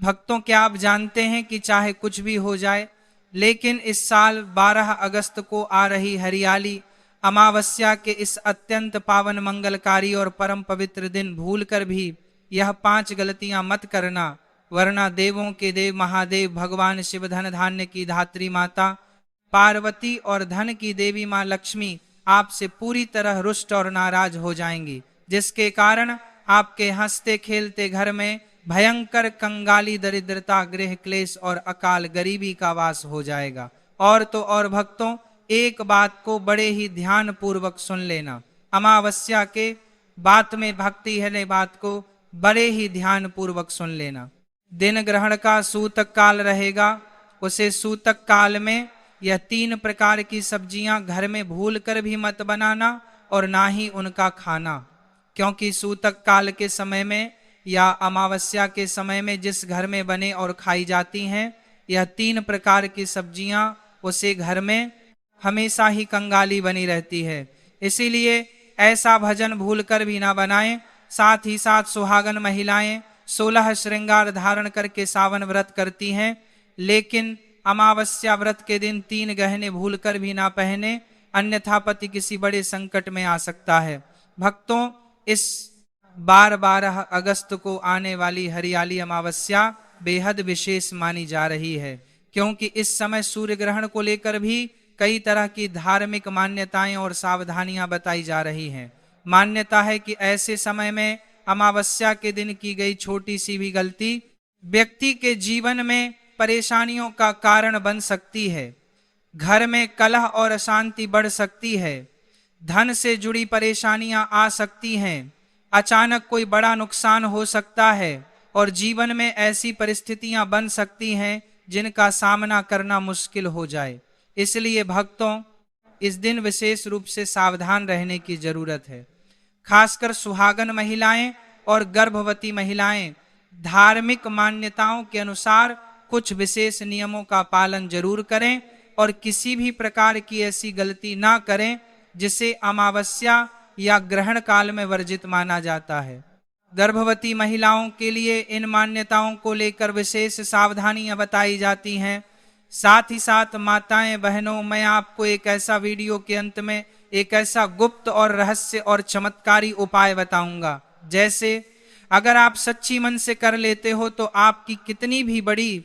भक्तों, क्या आप जानते हैं कि चाहे कुछ भी हो जाए, लेकिन इस साल 12 अगस्त को आ रही हरियाली अमावस्या के इस अत्यंत पावन मंगलकारी और परम पवित्र दिन भूलकर भी यह 5 गलतियां मत करना, वरना देवों के देव महादेव भगवान शिव, धन धान्य की धात्री माता पार्वती और धन की देवी मां लक्ष्मी आपसे पूरी तरह रुष्ट और नाराज हो जाएंगी, जिसके कारण आपके हंसते खेलते घर में भयंकर कंगाली, दरिद्रता, गृह क्लेश और अकाल गरीबी का वास हो जाएगा। और तो और भक्तों, एक बात को बड़े ही ध्यान पूर्वक सुन लेना। अमावस्या के बात में भक्ति है, बात को बड़े ही ध्यान पूर्वक सुन लेना। दिन ग्रहण का सूतक काल रहेगा। उसे सूतक काल में यह 3 प्रकार की सब्जियां घर में भूल कर भी मत बनाना और ना ही उनका खाना, क्योंकि सूतक काल के समय में या अमावस्या के समय में जिस घर में बने और खाई जाती हैं यह 3 प्रकार की सब्जियां, उसे घर में हमेशा ही कंगाली बनी रहती है। इसीलिए ऐसा भजन भूलकर भी ना बनाएं। साथ ही साथ सुहागन महिलाएं 16 श्रृंगार धारण करके सावन व्रत करती हैं, लेकिन अमावस्या व्रत के दिन 3 गहने भूलकर भी ना पहने, अन्यथा पति किसी बड़े संकट में आ सकता है। भक्तों, इस 12 अगस्त को आने वाली हरियाली अमावस्या बेहद विशेष मानी जा रही है, क्योंकि इस समय सूर्य ग्रहण को लेकर भी कई तरह की धार्मिक मान्यताएं और सावधानियां बताई जा रही हैं। मान्यता है कि ऐसे समय में अमावस्या के दिन की गई छोटी सी भी गलती व्यक्ति के जीवन में परेशानियों का कारण बन सकती है। घर में कलह और अशांति बढ़ सकती है, धन से जुड़ी परेशानियां आ सकती हैं, अचानक कोई बड़ा नुकसान हो सकता है और जीवन में ऐसी परिस्थितियां बन सकती हैं जिनका सामना करना मुश्किल हो जाए। इसलिए भक्तों, इस दिन विशेष रूप से सावधान रहने की जरूरत है। खासकर सुहागन महिलाएं और गर्भवती महिलाएं धार्मिक मान्यताओं के अनुसार कुछ विशेष नियमों का पालन जरूर करें और किसी भी प्रकार की ऐसी गलती ना करें जिसे अमावस्या या ग्रहण काल में वर्जित माना जाता है। गर्भवती महिलाओं के लिए इन मान्यताओं को लेकर विशेष सावधानियां बताई जाती हैं। साथ ही साथ माताएं, बहनों, मैं आपको एक ऐसा वीडियो के अंत में एक ऐसा गुप्त और रहस्य और चमत्कारी उपाय बताऊंगा, जैसे अगर आप सच्ची मन से कर लेते हो तो आपकी कितनी भी बड़ी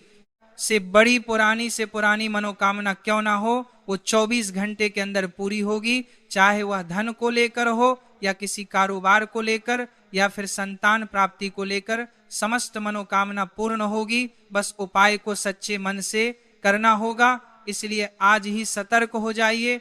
से बड़ी, पुरानी से पुरानी मनोकामना क्यों ना हो, वो 24 घंटे के अंदर पूरी होगी। चाहे वह धन को लेकर हो या किसी कारोबार को लेकर या फिर संतान प्राप्ति को लेकर, समस्त मनोकामना पूर्ण होगी। बस उपाय को सच्चे मन से करना होगा। इसलिए आज ही सतर्क हो जाइए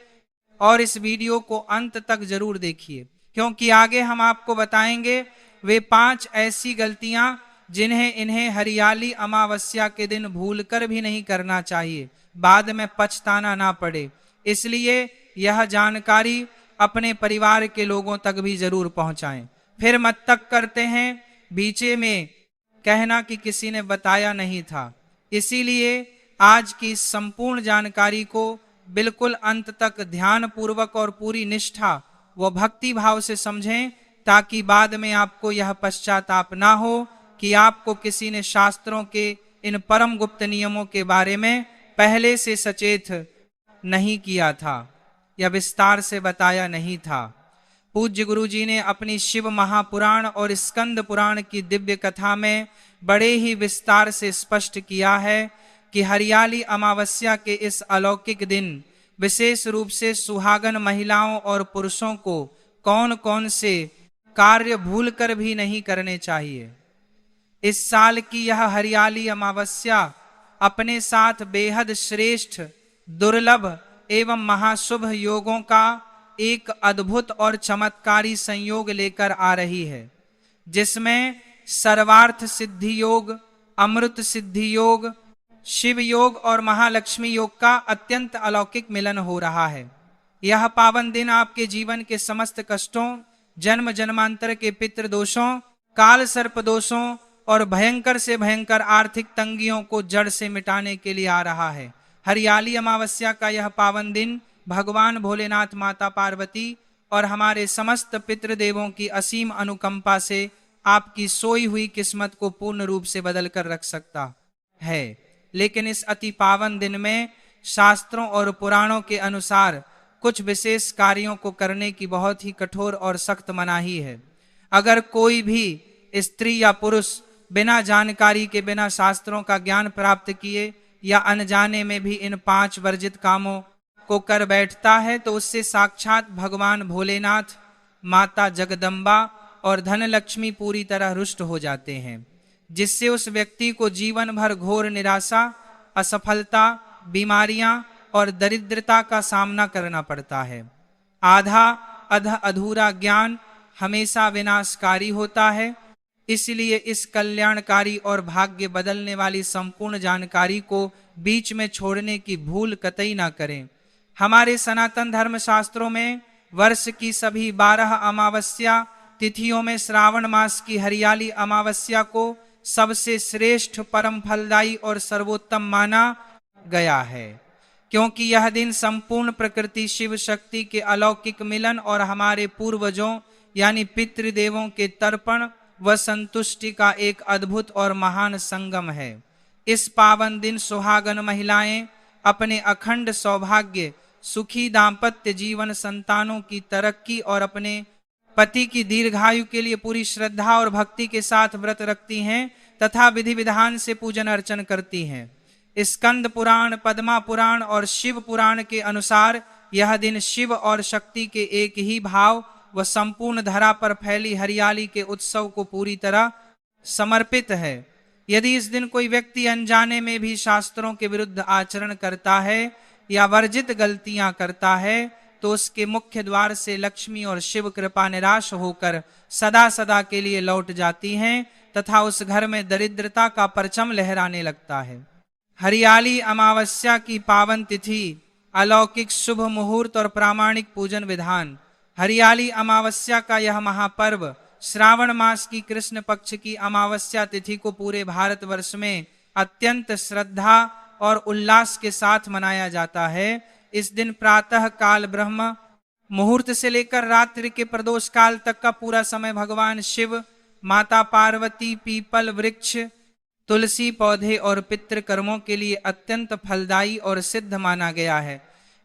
और इस वीडियो को अंत तक जरूर देखिए, क्योंकि आगे हम आपको बताएंगे वे 5 ऐसी गलतियां जिन्हें इन्हें हरियाली अमावस्या के दिन भूलकर भी नहीं करना चाहिए, बाद में पछताना ना पड़े। इसलिए यह जानकारी अपने परिवार के लोगों तक भी जरूर पहुंचाएं। फिर मत तक करते हैं बीचे में कहना कि किसी ने बताया नहीं था। इसीलिए आज की संपूर्ण जानकारी को बिल्कुल अंत तक ध्यान पूर्वक और पूरी निष्ठा व भक्ति भाव से समझें, ताकि बाद में आपको यह पश्चाताप ना हो कि आपको किसी ने शास्त्रों के इन परम गुप्त नियमों के बारे में पहले से सचेत नहीं किया था या विस्तार से बताया नहीं था। पूज्य गुरु जी ने अपनी शिव महापुराण और स्कंद पुराण की दिव्य कथा में बड़े ही विस्तार से स्पष्ट किया है कि हरियाली अमावस्या के इस अलौकिक दिन विशेष रूप से सुहागन महिलाओं और पुरुषों को कौन कौन से कार्य भूलकर भी नहीं करने चाहिए। इस साल की यह हरियाली अमावस्या अपने साथ बेहद श्रेष्ठ, दुर्लभ एवं महाशुभ योगों का एक अद्भुत और चमत्कारी संयोग लेकर आ रही है, जिसमें सर्वार्थ सिद्धि योग, अमृत सिद्धि योग, शिव योग और महालक्ष्मी योग का अत्यंत अलौकिक मिलन हो रहा है। यह पावन दिन आपके जीवन के समस्त कष्टों, जन्म जन्मांतर के पितृ दोषों, काल सर्प दोषों और भयंकर से भयंकर आर्थिक तंगियों को जड़ से मिटाने के लिए आ रहा है। हरियाली अमावस्या का यह पावन दिन भगवान भोलेनाथ, माता पार्वती और हमारे समस्त पितृदेवों की असीम अनुकंपा से आपकी सोई हुई किस्मत को पूर्ण रूप से बदल कर रख सकता है। लेकिन इस अति पावन दिन में शास्त्रों और पुराणों के अनुसार कुछ विशेष कार्यों को करने की बहुत ही कठोर और सख्त मनाही है। अगर कोई भी स्त्री या पुरुष बिना जानकारी के, बिना शास्त्रों का ज्ञान प्राप्त किए या अनजाने में भी इन 5 वर्जित कामों को कर बैठता है तो उससे साक्षात भगवान भोलेनाथ, माता जगदम्बा और धन लक्ष्मी पूरी तरह रुष्ट हो जाते हैं, जिससे उस व्यक्ति को जीवन भर घोर निराशा, असफलता, बीमारियां और दरिद्रता का सामना करना पड़ता है। आधा अधूरा ज्ञान हमेशा विनाशकारी होता है। इसलिए इस कल्याणकारी और भाग्य बदलने वाली संपूर्ण जानकारी को बीच में छोड़ने की भूल कतई ना करें। हमारे सनातन धर्म शास्त्रों में वर्ष की सभी 12 अमावस्या तिथियों में श्रावण मास की हरियाली अमावस्या को सबसे श्रेष्ठ, परम फलदायी और सर्वोत्तम माना गया है, क्योंकि यह दिन संपूर्ण प्रकृति, शिव शक्ति के अलौकिक मिलन और हमारे पूर्वजों यानी पितृदेवों के तर्पण व संतुष्टि का एक अद्भुत और महान संगम है। इस पावन दिन सुहागन महिलाएं अपने अखंड सौभाग्य, सुखी दाम्पत्य जीवन, संतानों की तरक्की और अपने पति की दीर्घायु के लिए पूरी श्रद्धा और भक्ति के साथ व्रत रखती हैं तथा विधि विधान से पूजन अर्चन करती हैं। स्कंद पुराण, पद्मा पुराण और शिव पुराण के अनुसार यह दिन शिव और शक्ति के एक ही भाव व संपूर्ण धरा पर फैली हरियाली के उत्सव को पूरी तरह समर्पित है। यदि इस दिन कोई व्यक्ति अनजाने में भी शास्त्रों के विरुद्ध आचरण करता है या वर्जित गलतियां करता है तो उसके मुख्य द्वार से लक्ष्मी और शिव कृपा निराश होकर सदा सदा के लिए लौट जाती हैं तथा उस घर में दरिद्रता का परचम लहराने लगता है। हरियाली अमावस्या की पावन तिथि, अलौकिक शुभ मुहूर्त और प्रामाणिक पूजन विधान। हरियाली अमावस्या का यह महापर्व श्रावण मास की कृष्ण पक्ष की अमावस्या तिथि को पूरे भारतवर्ष में अत्यंत श्रद्धा और उल्लास के साथ मनाया जाता है। इस दिन प्रातः काल ब्रह्म मुहूर्त से लेकर रात्रि के प्रदोष काल तक का पूरा समय भगवान शिव, माता पार्वती, पीपल वृक्ष, तुलसी पौधे और पितृ कर्मों के लिए अत्यंत फलदायी और सिद्ध माना गया है।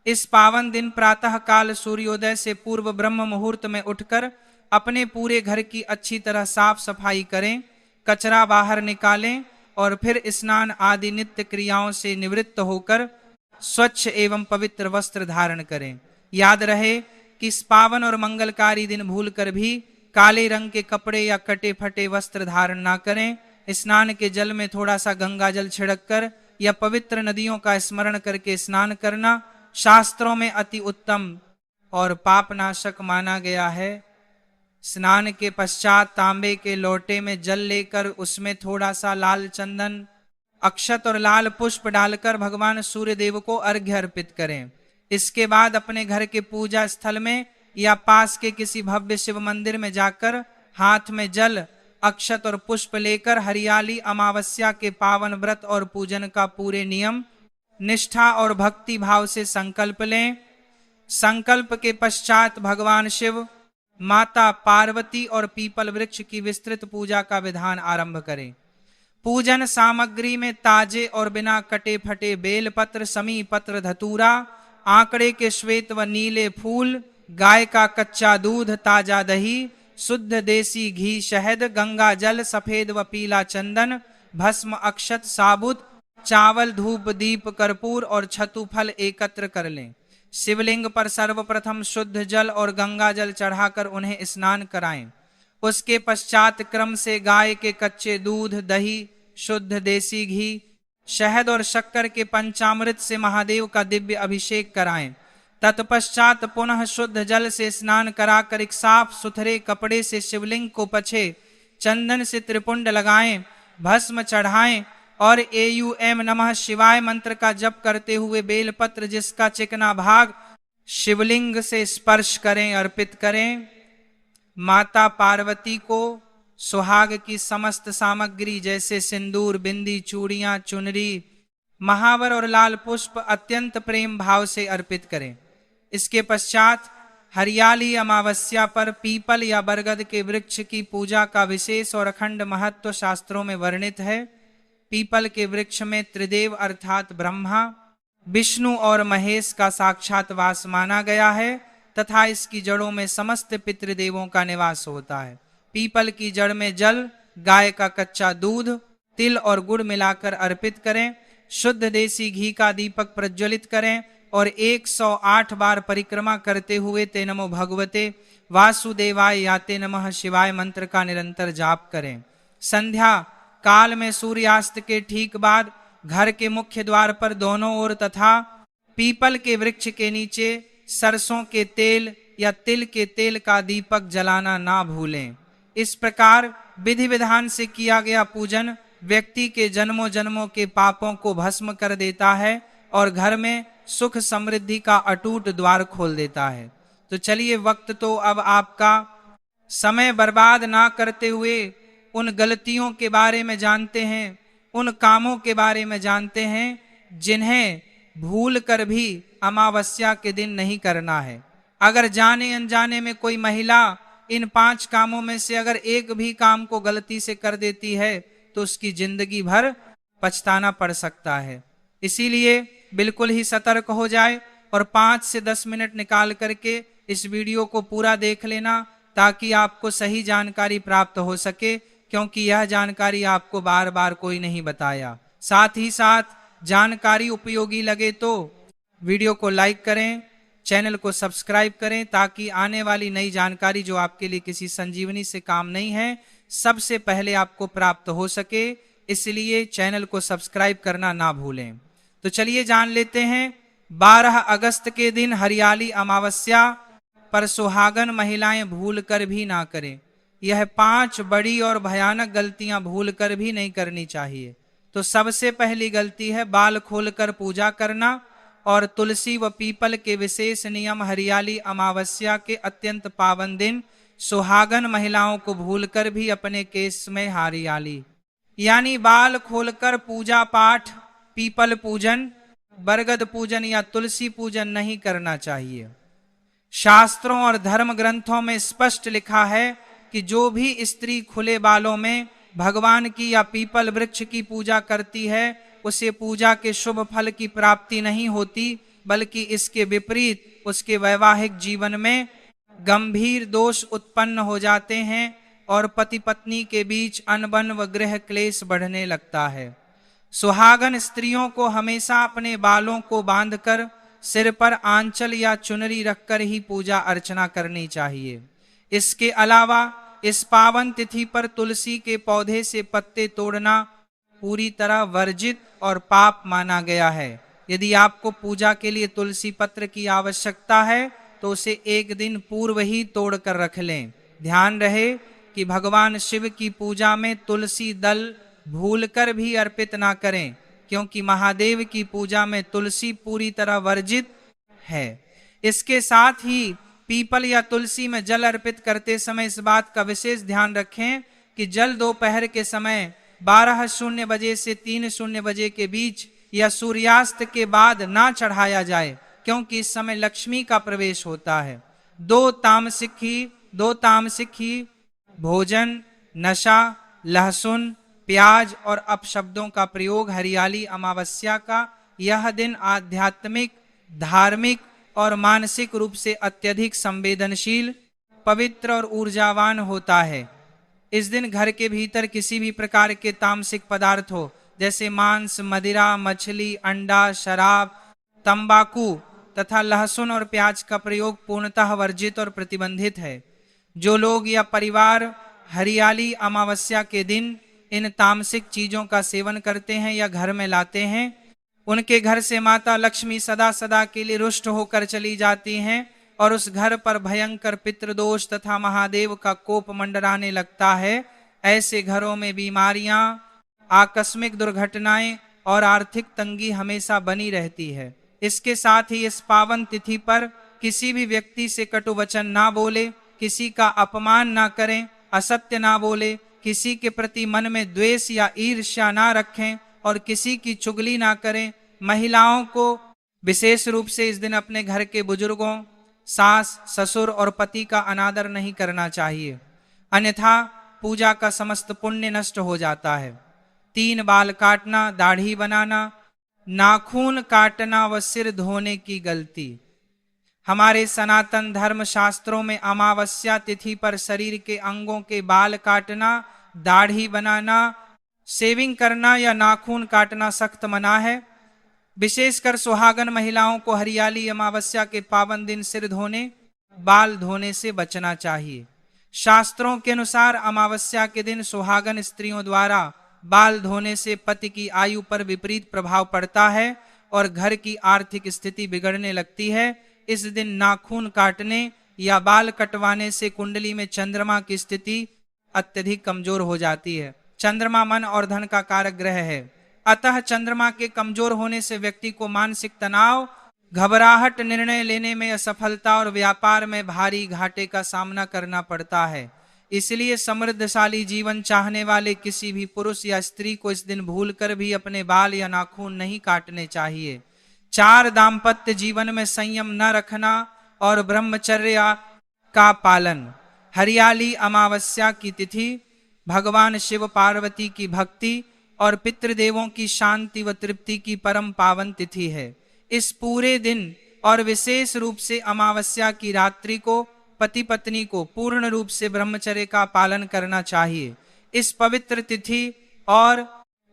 इस पावन दिन प्रातः काल सूर्योदय से पूर्व ब्रह्म मुहूर्त में उठकर अपने पूरे घर की अच्छी तरह साफ सफाई करें, कचरा बाहर निकालें और फिर स्नान आदि नित्य क्रियाओं से निवृत्त होकर स्वच्छ एवं पवित्र वस्त्र धारण करें। याद रहे कि इस पावन और मंगलकारी दिन भूलकर भी काले रंग के कपड़े या कटे फटे वस्त्र धारण ना करें। स्नान के जल में थोड़ा सा गंगा जल छिड़क कर या पवित्र नदियों का स्मरण करके स्नान करना शास्त्रों में अति उत्तम और पापनाशक माना गया है। स्नान के पश्चात तांबे के लोटे में जल लेकर उसमें थोड़ा सा लाल चंदन, अक्षत और लाल पुष्प डालकर भगवान सूर्य देव को अर्घ्य अर्पित करें। इसके बाद अपने घर के पूजा स्थल में या पास के किसी भव्य शिव मंदिर में जाकर हाथ में जल, अक्षत और पुष्प लेकर हरियाली अमावस्या के पावन व्रत और पूजन का पूरे नियम, निष्ठा और भक्ति भाव से संकल्प लें। संकल्प के पश्चात भगवान शिव, माता पार्वती और पीपल वृक्ष की विस्तृत पूजा का विधान आरंभ करें। पूजन सामग्री में ताजे और बिना कटे फटे बेल पत्र, समी पत्र, धतूरा, आंकड़े के श्वेत व नीले फूल, गाय का कच्चा दूध, ताजा दही, शुद्ध देसी घी, शहद, गंगा जल, सफेद व पीला चंदन, भस्म, अक्षत, साबुत, चावल, धूप, दीप, कर्पूर और छतु फल एकत्र कर लें। शिवलिंग पर सर्वप्रथम शुद्ध जल और गंगा जल चढ़ाकर उन्हें स्नान कराएं। उसके पश्चात क्रम से गाय के कच्चे दूध, दही, शुद्ध देसी घी, शहद और शक्कर के पंचामृत से महादेव का दिव्य अभिषेक कराएं। तत्पश्चात पुनः शुद्ध जल से स्नान कराकर एक साफ सुथरे कपड़े से शिवलिंग को पछे चंदन से त्रिपुंड लगाएं, भस्म चढ़ाएं और एयूएम नमः शिवाय मंत्र का जप करते हुए बेलपत्र जिसका चिकना भाग शिवलिंग से स्पर्श करें, अर्पित करें। माता पार्वती को सुहाग की समस्त सामग्री जैसे सिंदूर, बिंदी, चूड़ियां, चुनरी, महावर और लाल पुष्प अत्यंत प्रेम भाव से अर्पित करें। इसके पश्चात हरियाली अमावस्या पर पीपल या बरगद के वृक्ष की पूजा का विशेष और अखंड महत्व शास्त्रों में वर्णित है। पीपल के वृक्ष में त्रिदेव अर्थात ब्रह्मा, विष्णु और महेश का साक्षात वास माना गया है तथा इसकी जड़ों में समस्त पितृदेवों का निवास होता है। पीपल की जड़ में जल, गाय का कच्चा दूध, तिल और गुड़ मिलाकर अर्पित करें। शुद्ध देसी घी का दीपक प्रज्वलित करें और 108 बार परिक्रमा करते हुए ते नमो भगवते वासुदेवाय या ते नमः शिवाय मंत्र का निरंतर जाप करें। संध्या काल में सूर्यास्त के ठीक बाद घर के मुख्य द्वार पर दोनों ओर तथा पीपल के वृक्ष के नीचे सरसों के तेल या तिल के तेल का दीपक जलाना ना भूलें। इस प्रकार विधि विधान से किया गया पूजन व्यक्ति के जन्मों जन्मों के पापों को भस्म कर देता है और घर में सुख समृद्धि का अटूट द्वार खोल देता है। तो चलिए, वक्त तो अब आपका समय बर्बाद ना करते हुए उन गलतियों के बारे में जानते हैं, उन कामों के बारे में जानते हैं जिन्हें भूल कर भी अमावस्या के दिन नहीं करना है। अगर जाने अनजाने में कोई महिला इन 5 कामों में से अगर एक भी काम को गलती से कर देती है तो उसकी जिंदगी भर पछताना पड़ सकता है। इसीलिए बिल्कुल ही सतर्क हो जाए और 5 से 10 मिनट निकाल करके इस वीडियो को पूरा देख लेना ताकि आपको सही जानकारी प्राप्त हो सके, क्योंकि यह जानकारी आपको बार बार कोई नहीं बताया। साथ ही साथ जानकारी उपयोगी लगे तो वीडियो को लाइक करें, चैनल को सब्सक्राइब करें ताकि आने वाली नई जानकारी जो आपके लिए किसी संजीवनी से काम नहीं है सबसे पहले आपको प्राप्त हो सके। इसलिए चैनल को सब्सक्राइब करना ना भूलें। तो चलिए जान लेते हैं 12 अगस्त के दिन हरियाली अमावस्या पर सुहागन महिलाएं भूल कर भी ना करें। यह 5 बड़ी और भयानक गलतियां भूल कर भी नहीं करनी चाहिए। तो सबसे पहली गलती है बाल खोलकर पूजा करना और तुलसी व पीपल के विशेष नियम हरियाली अमावस्या के अत्यंत पावन दिन सुहागन महिलाओं को भूलकर भी अपने केस में हरियाली यानी बाल खोलकर पूजा पाठ, पीपल पूजन, बरगद पूजन या तुलसी पूजन नहीं करना चाहिए। शास्त्रों और धर्म ग्रंथों में स्पष्ट लिखा है कि जो भी स्त्री खुले बालों में भगवान की या पीपल वृक्ष की पूजा करती है उसे पूजा के शुभ फल की प्राप्ति नहीं होती, बल्कि इसके विपरीत उसके वैवाहिक जीवन में गंभीर दोष उत्पन्न हो जाते हैं और पति पत्नी के बीच अनबन व गृह क्लेश बढ़ने लगता है। सुहागन स्त्रियों को हमेशा अपने बालों को बांधकर सिर पर आंचल या चुनरी रखकर ही पूजा अर्चना करनी चाहिए। इसके अलावा इस पावन तिथि पर तुलसी के पौधे से पत्ते तोड़ना पूरी तरह वर्जित और पाप माना गया है। यदि आपको पूजा के लिए तुलसी पत्र की आवश्यकता है तो उसे एक दिन पूर्व ही तोड़ कर रख लें। ध्यान रहे कि भगवान शिव की पूजा में तुलसी दल भूलकर भी अर्पित ना करें, क्योंकि महादेव की पूजा में तुलसी पूरी तरह वर्जित है। इसके साथ ही पीपल या तुलसी में जल अर्पित करते समय इस बात का विशेष ध्यान रखें कि जल दोपहर के समय 12:00 बजे से 3:00 बजे के बीच या सूर्यास्त के बाद ना चढ़ाया जाए, क्योंकि इस समय लक्ष्मी का प्रवेश होता है। दो तामसिक ही भोजन, नशा, लहसुन, प्याज और अपशब्दों का प्रयोग हरियाली अमावस्या का यह दिन आध्यात्मिक, धार्मिक और मानसिक रूप से अत्यधिक संवेदनशील, पवित्र और ऊर्जावान होता है। इस दिन घर के भीतर किसी भी प्रकार के तामसिक पदार्थों जैसे मांस, मदिरा, मछली, अंडा, शराब, तंबाकू तथा लहसुन और प्याज का प्रयोग पूर्णतः वर्जित और प्रतिबंधित है। जो लोग या परिवार हरियाली अमावस्या के दिन इन तामसिक चीजों का सेवन करते हैं या घर में लाते हैं, उनके घर से माता लक्ष्मी सदा सदा के लिए रुष्ट होकर चली जाती हैं और उस घर पर भयंकर पितृदोष तथा महादेव का कोप मंडराने लगता है। ऐसे घरों में बीमारियां, आकस्मिक दुर्घटनाएं और आर्थिक तंगी हमेशा बनी रहती है। इसके साथ ही इस पावन तिथि पर किसी भी व्यक्ति से कटु वचन ना बोले, किसी का अपमान ना करें, असत्य ना बोले, किसी के प्रति मन में द्वेष या ईर्ष्या ना रखें और किसी की चुगली ना करें। महिलाओं को विशेष रूप से इस दिन अपने घर के बुजुर्गों, सास, ससुर और पति का अनादर नहीं करना चाहिए, अन्यथा पूजा का समस्त पुण्य नष्ट हो जाता है। 3 बाल काटना, दाढ़ी बनाना, नाखून काटना व सिर धोने की गलती। हमारे सनातन धर्म शास्त्रों में अमावस्या तिथि पर शरीर के अंगों के बाल काटना, दाढ़ी बनाना, शेविंग करना या नाखून काटना सख्त मना है। विशेषकर सुहागन महिलाओं को हरियाली अमावस्या के पावन दिन सिर धोने, बाल धोने से बचना चाहिए। शास्त्रों के अनुसार अमावस्या के दिन सुहागन स्त्रियों द्वारा बाल धोने से पति की आयु पर विपरीत प्रभाव पड़ता है और घर की आर्थिक स्थिति बिगड़ने लगती है। इस दिन नाखून काटने या बाल कटवाने से कुंडली में चंद्रमा की स्थिति अत्यधिक कमजोर हो जाती है। चंद्रमा मन और धन का कारक ग्रह है, अतः चंद्रमा के कमजोर होने से व्यक्ति को मानसिक तनाव, घबराहट, निर्णय लेने में असफलता और व्यापार में भारी घाटे का सामना करना पड़ता है। इसलिए समृद्धशाली जीवन चाहने वाले किसी भी पुरुष या स्त्री को इस दिन भूलकर भी अपने बाल या नाखून नहीं काटने चाहिए। 4 दाम्पत्य जीवन में संयम न रखना और ब्रह्मचर्य का पालन। हरियाली अमावस्या की तिथि भगवान शिव पार्वती की भक्ति और पितृदेवों की शांति व तृप्ति की परम पावन तिथि है। इस पूरे दिन और विशेष रूप से अमावस्या की रात्रि को पति पत्नी को पूर्ण रूप से ब्रह्मचर्य का पालन करना चाहिए। इस पवित्र तिथि और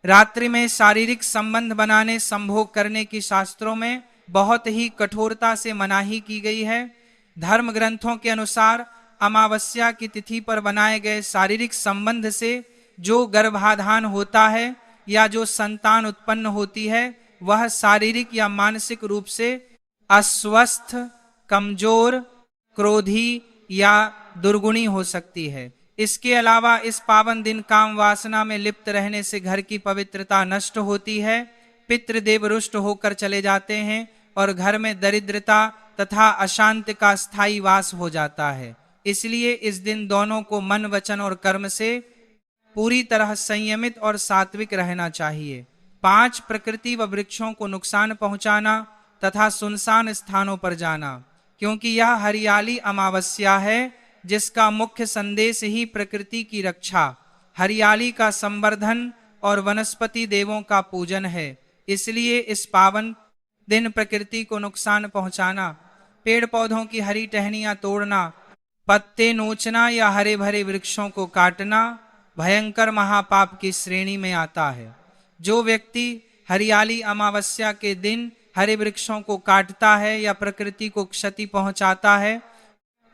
रात्रि में शारीरिक संबंध बनाने, संभोग करने की शास्त्रों में बहुत ही कठोरता से मनाही की गई है। धर्म ग्रंथों के अनुसार अमावस्या की तिथि पर बनाए गए शारीरिक संबंध से जो गर्भाधान होता है या जो संतान उत्पन्न होती है वह शारीरिक या मानसिक रूप से अस्वस्थ, कमजोर, क्रोधी या दुर्गुणी हो सकती है। इसके अलावा इस पावन दिन काम वासना में लिप्त रहने से घर की पवित्रता नष्ट होती है, पितृदेव रुष्ट होकर चले जाते हैं और घर में दरिद्रता तथा अशांति का स्थायी वास हो जाता है। इसलिए इस दिन दोनों को मन, वचन और कर्म से पूरी तरह संयमित और सात्विक रहना चाहिए। 5 प्रकृति व वृक्षों को नुकसान पहुंचाना तथा सुनसान स्थानों पर जाना, क्योंकि यह हरियाली अमावस्या है जिसका मुख्य संदेश ही प्रकृति की रक्षा, हरियाली का संवर्धन और वनस्पति देवों का पूजन है। इसलिए इस पावन दिन प्रकृति को नुकसान पहुंचाना, पेड़ पौधों की हरी टहनियां तोड़ना, पत्ते नोचना या हरे भरे वृक्षों को काटना भयंकर महापाप की श्रेणी में आता है। जो व्यक्ति हरियाली अमावस्या के दिन हरे वृक्षों को काटता है या प्रकृति को क्षति पहुंचाता है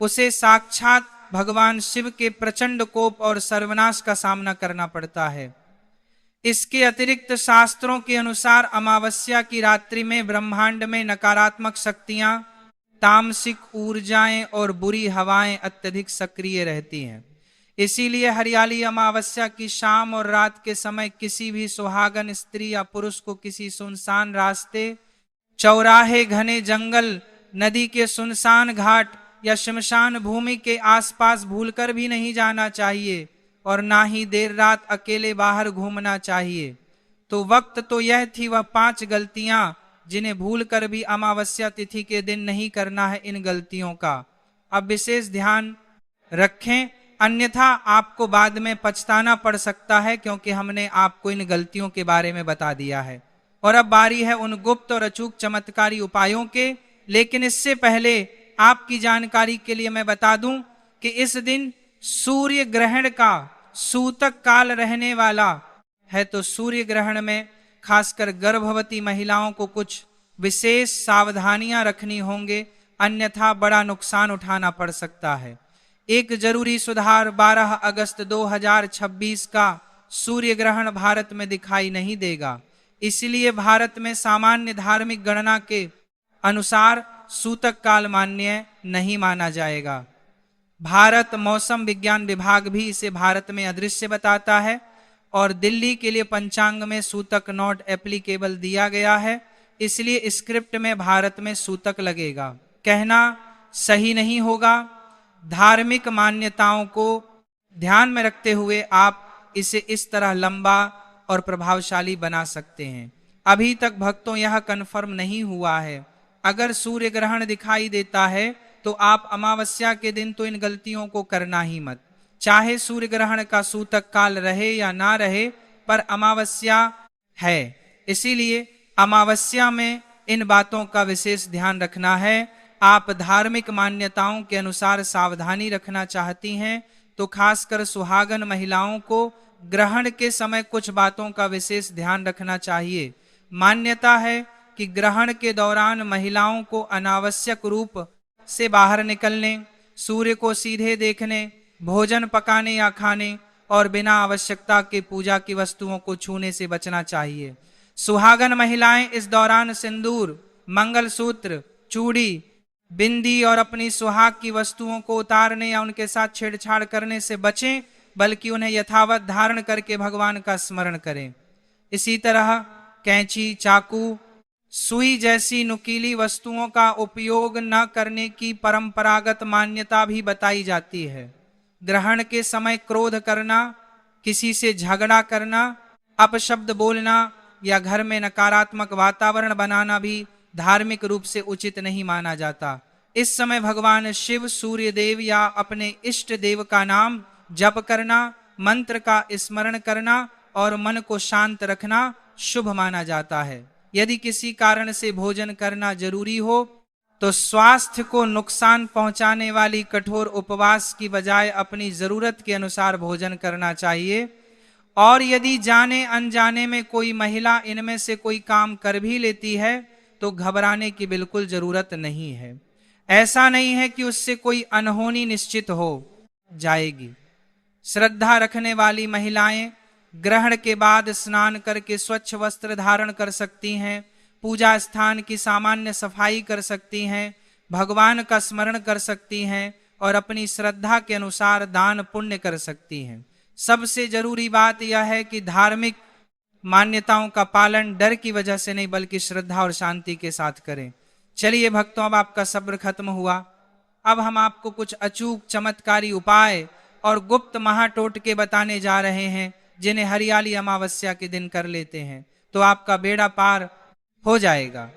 उसे साक्षात भगवान शिव के प्रचंड कोप और सर्वनाश का सामना करना पड़ता है। इसके अतिरिक्त शास्त्रों के अनुसार अमावस्या की रात्रि में ब्रह्मांड में नकारात्मक शक्तियां, तामसिक ऊर्जाएं और बुरी हवाएं अत्यधिक सक्रिय रहती हैं। इसीलिए हरियाली अमावस्या की शाम और रात के समय किसी भी सुहागन स्त्री या पुरुष को किसी सुनसान रास्ते, चौराहे, घने जंगल, नदी के सुनसान घाट या शमशान भूमि के आसपास भूलकर भी नहीं जाना चाहिए और ना ही देर रात अकेले बाहर घूमना चाहिए। तो वक्त तो यह थी वह 5 गलतियां जिन्हें भूलकर भी अमावस्या तिथि के दिन नहीं करना है। इन गलतियों का अब विशेष ध्यान रखें, अन्यथा आपको बाद में पछताना पड़ सकता है, क्योंकि हमने आपको इन गलतियों के बारे में बता दिया है। और अब बारी है उन गुप्त और अचूक चमत्कारी उपायों के। लेकिन इससे पहले आपकी जानकारी के लिए मैं बता दूं कि इस दिन सूर्य ग्रहण का सूतक काल रहने वाला है। तो सूर्य ग्रहण में खासकर गर्भवती महिलाओं को कुछ विशेष सावधानियां रखनी होंगे, अन्यथा बड़ा नुकसान उठाना पड़ सकता है। एक जरूरी सुधार 12 अगस्त 2026 का सूर्य ग्रहण भारत में दिखाई नहीं देगा। इसलिए भारत में सामान्य धार्मिक गणना के अनुसार सूतक काल मान्य नहीं माना जाएगा। भारत मौसम विज्ञान विभाग भी इसे भारत में अदृश्य बताता है और दिल्ली के लिए पंचांग में सूतक नॉट एप्लीकेबल दिया गया है। इसलिए स्क्रिप्ट में भारत में सूतक लगेगा, कहना सही नहीं होगा। धार्मिक मान्यताओं को ध्यान में रखते हुए आप इसे इस तरह लंबा और प्रभावशाली बना सकते हैं। अभी तक भक्तों यह कन्फर्म नहीं हुआ है। अगर सूर्य ग्रहण दिखाई देता है तो आप अमावस्या के दिन तो इन गलतियों को करना ही मत। चाहे सूर्य ग्रहण का सूतक काल रहे या ना रहे, पर अमावस्या है, इसीलिए अमावस्या में इन बातों का विशेष ध्यान रखना है। आप धार्मिक मान्यताओं के अनुसार सावधानी रखना चाहती हैं तो खासकर सुहागन महिलाओं को ग्रहण के समय कुछ बातों का विशेष ध्यान रखना चाहिए। मान्यता है कि ग्रहण के दौरान महिलाओं को अनावश्यक रूप से बाहर निकलने, सूर्य को सीधे देखने, भोजन पकाने या खाने और बिना आवश्यकता के पूजा की वस्तुओं को छूने से बचना चाहिए। सुहागन महिलाएं इस दौरान सिंदूर, मंगलसूत्र, चूड़ी, बिंदी और अपनी सुहाग की वस्तुओं को उतारने या उनके साथ छेड़छाड़ करने से बचें, बल्कि उन्हें यथावत धारण करके भगवान का स्मरण करें। इसी तरह कैंची, चाकू, सुई जैसी नुकीली वस्तुओं का उपयोग न करने की परंपरागत मान्यता भी बताई जाती है। ग्रहण के समय क्रोध करना, किसी से झगड़ा करना, अपशब्द बोलना या घर में नकारात्मक वातावरण बनाना भी धार्मिक रूप से उचित नहीं माना जाता। इस समय भगवान शिव, सूर्य देव या अपने इष्ट देव का नाम जप करना, मंत्र का स्मरण करना और मन को शांत रखना शुभ माना जाता है। यदि किसी कारण से भोजन करना जरूरी हो तो स्वास्थ्य को नुकसान पहुंचाने वाली कठोर उपवास की बजाय अपनी जरूरत के अनुसार भोजन करना चाहिए। और यदि जाने अनजाने में कोई महिला इनमें से कोई काम कर भी लेती है तो घबराने की बिल्कुल जरूरत नहीं है। ऐसा नहीं है कि उससे कोई अनहोनी निश्चित हो जाएगी। श्रद्धा रखने वाली महिलाएं ग्रहण के बाद स्नान करके स्वच्छ वस्त्र धारण कर सकती हैं, पूजा स्थान की सामान्य सफाई कर सकती हैं, भगवान का स्मरण कर सकती हैं और अपनी श्रद्धा के अनुसार दान पुण्य कर सकती हैं। सबसे जरूरी बात यह है कि धार्मिक मान्यताओं का पालन डर की वजह से नहीं बल्कि श्रद्धा और शांति के साथ करें। चलिए भक्तों, अब आपका सब्र खत्म हुआ। अब हम आपको कुछ अचूक चमत्कारी उपाय और गुप्त महाटोटके बताने जा रहे हैं जिन्हें हरियाली अमावस्या के दिन कर लेते हैं तो आपका बेड़ा पार हो जाएगा।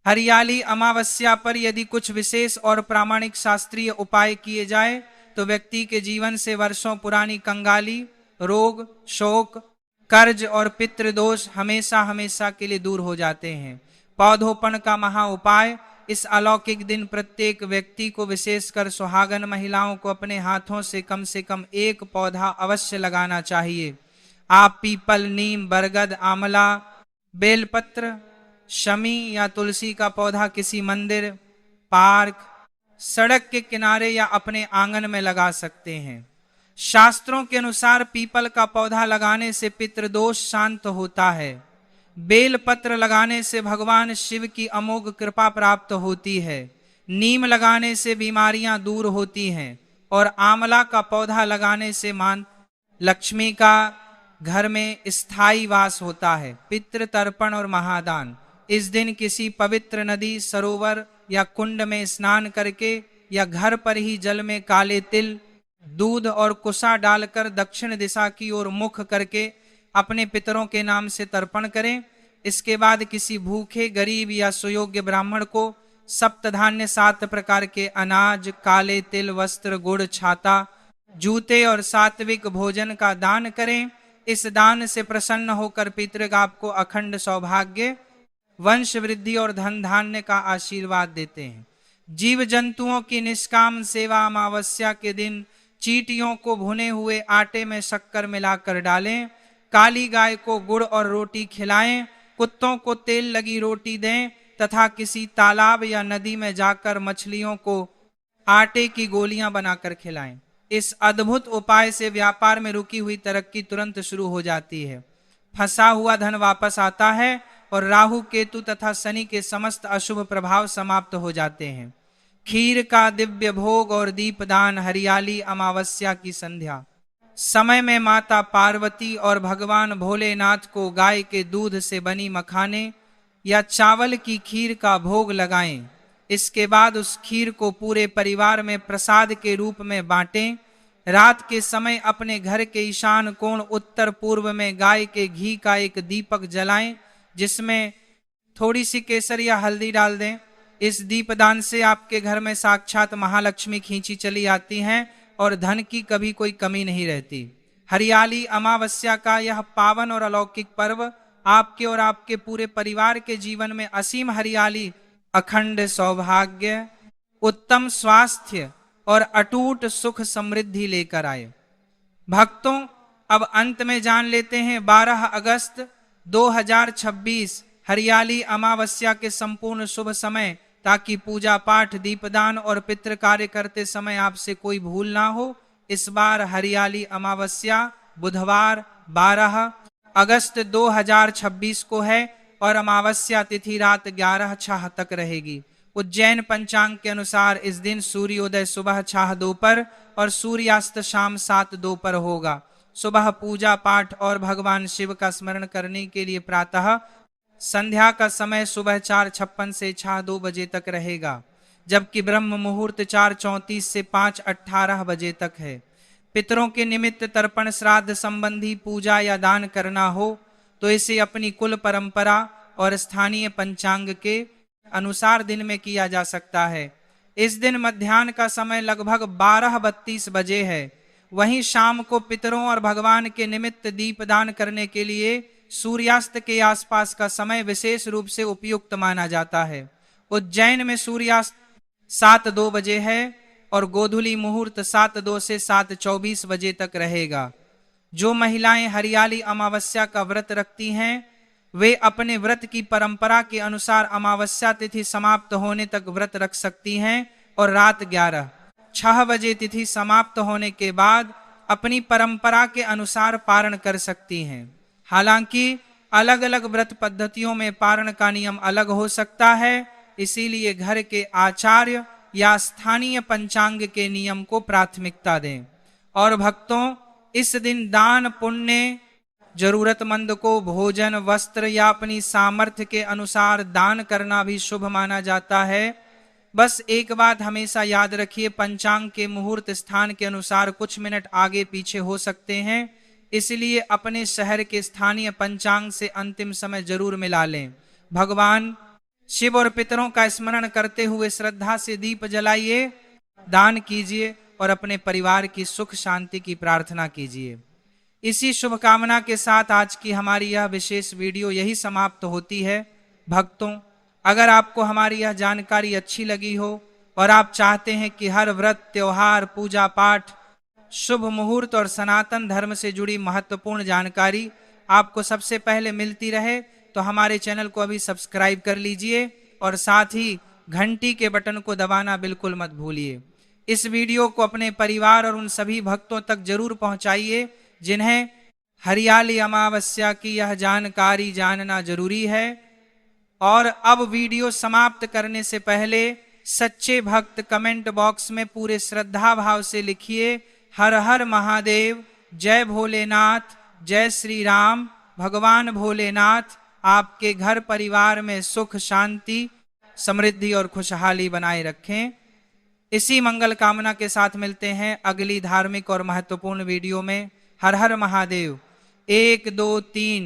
हरियाली अमावस्या पर यदि कुछ विशेष और प्रामाणिक शास्त्रीय उपाय किए जाए तो व्यक्ति के जीवन से वर्षों पुरानी कंगाली, रोग, शोक, कर्ज और पितृदोष हमेशा हमेशा के लिए दूर हो जाते हैं। पौधोपण का महा उपाय। इस अलौकिक दिन प्रत्येक व्यक्ति को, विशेषकर सुहागन महिलाओं को, अपने हाथों से कम एक पौधा अवश्य लगाना चाहिए। आप पीपल, नीम, बरगद, आंवला, बेलपत्र, शमी या तुलसी का पौधा किसी मंदिर, पार्क, सड़क के किनारे या अपने आंगन में लगा सकते हैं। शास्त्रों के अनुसार पीपल का पौधा लगाने से पितृदोष शांत होता है। बेल पत्र लगाने से भगवान शिव की अमोघ कृपा प्राप्त होती है। नीम लगाने से बीमारियां दूर होती हैं और आंवला का पौधा लगाने से मां लक्ष्मी का घर में स्थायी वास होता है। पितृ तर्पण और महादान। इस दिन किसी पवित्र नदी, सरोवर या कुंड में स्नान करके या घर पर ही जल में काले तिल, दूध और कुसा डालकर दक्षिण दिशा की ओर मुख करके अपने पितरों के नाम से तर्पण करें। इसके बाद किसी भूखे, गरीब या सुयोग्य ब्राह्मण को सप्तधान्य 7 प्रकार के अनाज, काले तिल, वस्त्र, गुड़, छाता, जूते और सात्विक भोजन का दान करें। इस दान से प्रसन्न होकर पितृ आपको अखंड सौभाग्य, वंश वृद्धि और धन धान्य का आशीर्वाद देते हैं। जीव जंतुओं की निष्काम सेवा। अमावस्या के दिन चींटियों को भुने हुए आटे में शक्कर मिलाकर डालें। काली गाय को गुड़ और रोटी खिलाएं। कुत्तों को तेल लगी रोटी दें तथा किसी तालाब या नदी में जाकर मछलियों को आटे की गोलियां बनाकर खिलाएं। इस अद्भुत उपाय से व्यापार में रुकी हुई तरक्की तुरंत शुरू हो जाती है। फंसा हुआ धन वापस आता है और राहु, केतु तथा शनि के समस्त अशुभ प्रभाव समाप्त हो जाते हैं। खीर का दिव्य भोग और दीपदान। हरियाली अमावस्या की संध्या समय में माता पार्वती और भगवान भोलेनाथ को गाय के दूध से बनी मखाने या चावल की खीर का भोग लगाएं। इसके बाद उस खीर को पूरे परिवार में प्रसाद के रूप में बांटें। रात के समय अपने घर के ईशान कोण उत्तर पूर्व में गाय के घी का एक दीपक जलाएं, जिसमें थोड़ी सी केसर या हल्दी डाल दें। इस दीपदान से आपके घर में साक्षात महालक्ष्मी खींची चली आती हैं और धन की कभी कोई कमी नहीं रहती। हरियाली अमावस्या का यह पावन और अलौकिक पर्व आपके और आपके पूरे परिवार के जीवन में असीम हरियाली, अखंड सौभाग्य, उत्तम स्वास्थ्य और अटूट सुख समृद्धि लेकर आए। भक्तों, अब अंत में जान लेते हैं 12 अगस्त 2026 हरियाली अमावस्या के संपूर्ण शुभ समय, ताकि पूजा पाठ, दीपदान और पितृ कार्य करते समय आपसे कोई भूल ना हो। इस बार हरियाली अमावस्या बुधवार 12 अगस्त 2026 को है और अमावस्या तिथि रात 11:06 तक रहेगी। उज्जैन पंचांग के अनुसार इस दिन सूर्योदय सुबह 6:02 पर और सूर्यास्त शाम 7:02 पर होगा। सुबह पूजा पाठ और भगवान शिव का स्मरण करने के लिए प्रातः संध्या का समय सुबह 4:56 से 6:02 बजे तक रहेगा, जबकि ब्रह्म मुहूर्त 4:34 से 5:18 बजे तक है। पितरों के निमित्त तर्पण, श्राद्ध संबंधी पूजा या दान करना हो तो इसे अपनी कुल परंपरा और स्थानीय पंचांग के अनुसार दिन में किया जा सकता है। इस दिन मध्याह्न का समय लगभग 12:32 बजे है। वहीं शाम को पितरों और भगवान के निमित्त दीपदान करने के लिए सूर्यास्त के आसपास का समय विशेष रूप से उपयुक्त माना जाता है। उज्जैन में सूर्यास्त 7:02 बजे है और गोधूली मुहूर्त 7:02 से 7:24 बजे तक रहेगा। जो महिलाएं हरियाली अमावस्या का व्रत रखती हैं, वे अपने व्रत की परंपरा के अनुसार अमावस्या तिथि समाप्त होने तक व्रत रख सकती हैं और रात 11:06 बजे तिथि समाप्त होने के बाद अपनी परंपरा के अनुसार पारण कर सकती हैं। हालांकि अलग अलग व्रत पद्धतियों में पारण का नियम अलग हो सकता है, इसीलिए घर के आचार्य या स्थानीय पंचांग के नियम को प्राथमिकता दें। और भक्तों, इस दिन दान पुण्य, जरूरतमंद को भोजन, वस्त्र या अपनी सामर्थ्य के अनुसार दान करना भी शुभ माना जाता है। बस एक बात हमेशा याद रखिए, पंचांग के मुहूर्त स्थान के अनुसार कुछ मिनट आगे पीछे हो सकते हैं, इसलिए अपने शहर के स्थानीय पंचांग से अंतिम समय जरूर मिला लें। भगवान शिव और पितरों का स्मरण करते हुए श्रद्धा से दीप जलाइए, दान कीजिए और अपने परिवार की सुख शांति की प्रार्थना कीजिए। इसी शुभकामना के साथ आज की हमारी यह विशेष वीडियो यही समाप्त होती है। भक्तों, अगर आपको हमारी यह जानकारी अच्छी लगी हो और आप चाहते हैं कि हर व्रत, त्योहार, पूजा पाठ, शुभ मुहूर्त और सनातन धर्म से जुड़ी महत्वपूर्ण जानकारी आपको सबसे पहले मिलती रहे, तो हमारे चैनल को अभी सब्सक्राइब कर लीजिए और साथ ही घंटी के बटन को दबाना बिल्कुल मत भूलिए। इस वीडियो को अपने परिवार और उन सभी भक्तों तक जरूर पहुंचाइए जिन्हें हरियाली अमावस्या की यह जानकारी जानना जरूरी है। और अब वीडियो समाप्त करने से पहले सच्चे भक्त कमेंट बॉक्स में पूरे श्रद्धा भाव से लिखिए, हर हर महादेव, जय भोलेनाथ, जय श्री राम। भगवान भोलेनाथ आपके घर परिवार में सुख, शांति, समृद्धि और खुशहाली बनाए रखें। इसी मंगल कामना के साथ मिलते हैं अगली धार्मिक और महत्वपूर्ण वीडियो में। हर हर महादेव। 1 2 3